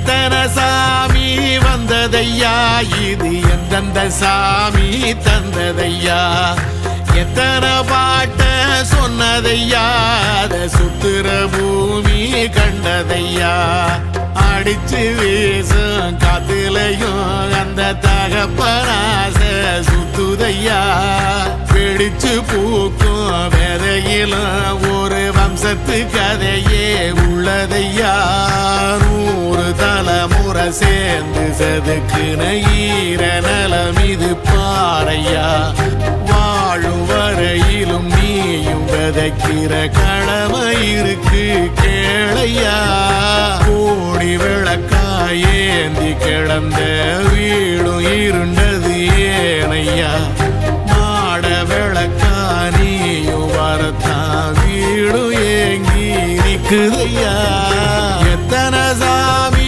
எத்தனை சாமி வந்ததையா, இது எந்தெந்த சாமி தந்ததையா, எத்தனை பாட்ட சொன்னதையா, அத சுத்துற பூமி கண்டதையா, அடிச்சு வீசும் காத்துலையும் அந்த தகப்பனாச சுத்துதையா, பிடிச்சு பூக்கும் விதையிலும் ஒரு வம்சத்து கதையே உள்ளதையா, 100 தலைமுறை சேர்ந்து செதுக்குன ஈர நலம் இது பாறையா, வாழும் வரையிலும் நீயும் விதைக்கிற கடமை இருக்கு கேளையா, கோடி விளக்காயேந்தி கிடந்த வீடும் இருண்டது ஏனையா, மாட விளக்கா நீயும் வரத்தான் வீடும் ஏங்கி நிக்குதையா, எத்தனை சாமி